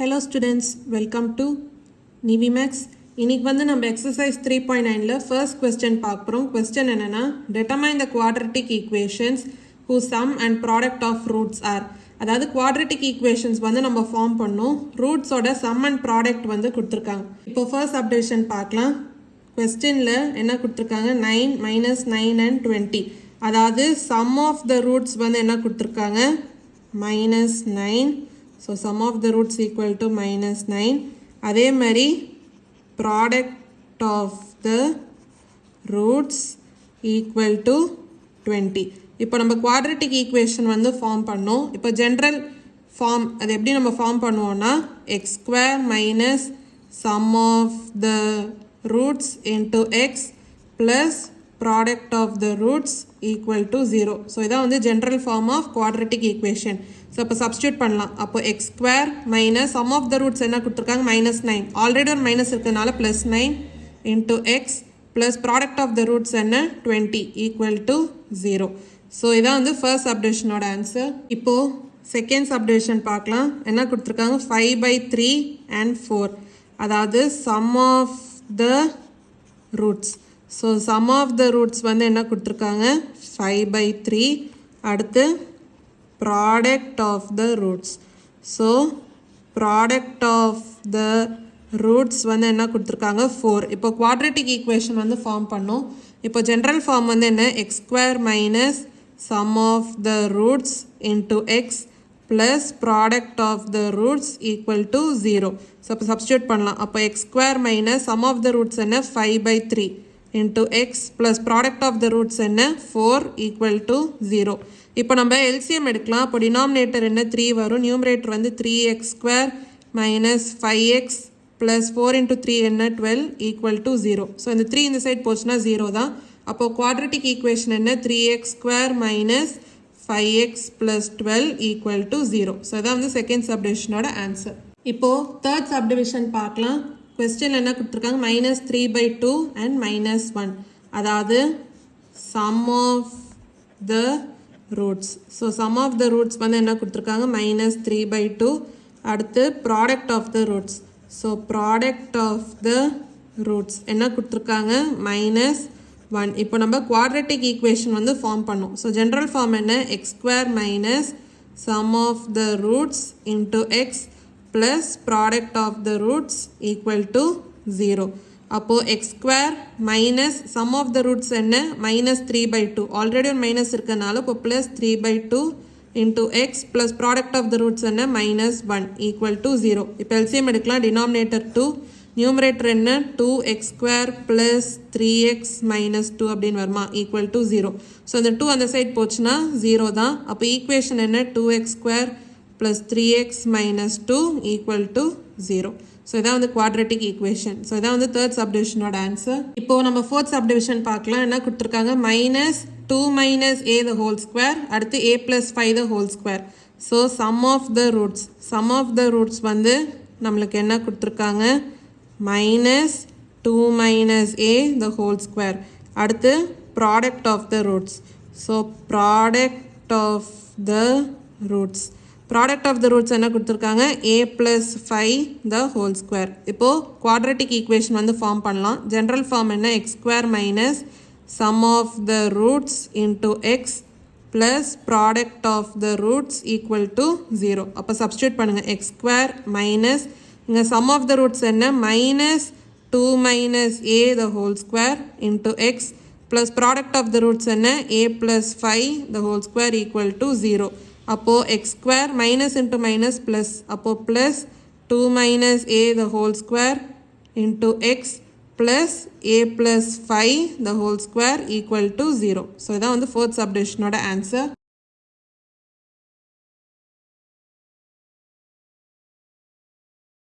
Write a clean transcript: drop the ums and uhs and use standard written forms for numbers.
Hello students, welcome to NiviMax. இன்னைக்கு வந்து நம்ம exercise 3.9ல first question பார்க்குறோம். question என்னன்னா determine the quadratic equations whose sum and product of roots are. அதாவது quadratic equations வந்து நம்ம ஃபார்ம் பண்ணோம். roots ஓட sum and product வந்து கொடுத்திருக்காங்க. இப்போ first subdivision பார்க்கலாம். questionல என்ன கொடுத்திருக்காங்க 9 minus 9 and 20. அதாவது sum of the roots வந்து என்ன கொடுத்திருக்காங்க minus 9. So sum of the roots equal to minus 9. அதே மாதிரி product of the roots equal to 20. இப்போ நம்ம quadratic equation வந்து ஃபார்ம் பண்ணோம். இப்போ general form அது எப்படி நம்ம ஃபார்ம் பண்ணுவோம்னா x square minus sum of the roots into x plus product of the roots equal to 0. So இதான் வந்து general form of quadratic equation. So இப்போ substitute பண்ணலாம். அப்போ x square minus sum of the roots என்ன கொடுத்திருக்காங்க minus 9. Already ஒரு minus இருக்கிறதுனால plus 9 into x plus product of the roots என்ன 20 equal to 0. So இதான் வந்து first subdivision ஓட answer. இப்போ second subdivision பார்க்கலாம். என்ன கொடுத்திருக்காங்க 5 by 3 and 4. அதாவது sum of the roots. So sum of the roots வந்து என்ன கொடுத்திருக்காங்க 5 by 3. அடுத்து product of the roots. So product of the roots வந்து என்ன கொடுத்திருக்காங்க 4. இப்போ quadratic equation வந்து ஃபார்ம் பண்ணோம். இப்போ general form வந்து என்ன x square minus sum of the roots into x plus product of the roots equal to 0. So இப்போ substitute பண்ணலாம். அப்போ x square minus sum of the roots என்ன 5 by 3 into x plus product of the roots என்ன 4 equal to 0. இப்போ நம்ம LCM எடுக்கலாம். அப்போ denominator என்ன 3 வரும். numerator வந்து 3x square minus 5x plus 4 into 3 என்ன 12 equal to 0. ஸோ இந்த 3 இந்த சைட் போச்சுன்னா 0 தான். அப்போ quadratic equation என்ன 3x square minus 5x plus 12 equal to 0. So இதான் வந்து second subdivisionோட answer. இப்போ third subdivision பார்க்கலாம். question என்ன கொடுத்திருக்காங்க minus 3 by 2 and minus 1. அதாவது sum of the roots. So sum of the roots வந்து என்ன கொடுத்திருக்காங்க minus 3 by 2. அடுத்து product of the roots. So product of the roots என்ன கொடுத்திருக்காங்க minus 1. இப்போ நம்ம quadratic equation வந்து ஃபார்ம் பண்ணோம். So general form என்ன x square minus sum of the roots into x plus product of the roots equal to 0. அப்போ x square minus sum of the roots என்ன minus 3 by 2. already ஒரு minus இருக்கனால இப்போ plus 3 by 2 into x plus product of the roots என்ன minus 1 equal to 0. இப்போ LCM எடுக்கலாம். denominator 2 numerator என்ன 2x square plus 3x minus 2 அப்படின்னு வருமா equal to 0. ஸோ அந்த 2 அந்த சைட் போச்சுன்னா 0 தான். அப்போ equation என்ன 2x square plus 3x minus 2 equal to 0. So இதான் வந்து quadratic equation. ஸோ இதான் வந்து third subdivisionோட answer. இப்போ நம்ம fourth subdivision பார்க்கலாம். என்ன கொடுத்துருக்காங்க minus 2 minus a the whole square அடுத்து a plus 5 the whole square. So sum of the roots வந்து நம்மளுக்கு என்ன கொடுத்துருக்காங்க minus 2 minus a the whole square. அடுத்து product of the roots. So product of the roots. Product of the roots என்ன கொடுத்திருக்காங்க a plus 5 the whole square. இப்போ quadratic equation வந்து form பண்ணலாம். general form என்ன x square minus sum of the roots into x plus product of the roots equal to 0. அப்போ substitute பண்ணுங்க x square minus இங்க sum of the roots என்ன minus 2 minus a the whole square into x plus product of the roots என்ன a plus 5 the whole square equal to 0. அப்போ x square minus into minus plus அப்போ plus 2 minus a the whole square into x plus a plus 5 the whole square equal to 0. So இதான் வந்து fourth subdivisionோட answer.